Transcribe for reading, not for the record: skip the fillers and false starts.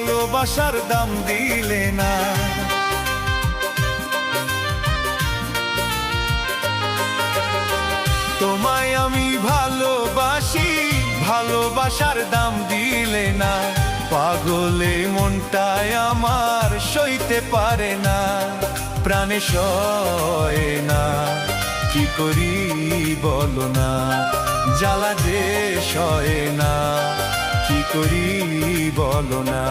ভালোবাসার দাম দিলে না। তোমায় আমি ভালোবাসি, ভালোবাসার দাম দিলে না। পাগলে মনটায় আমার সইতে পারে না, প্রাণে সয় না, কি করি বলো না। জ্বালা যে সয় না, কি করি বলো না।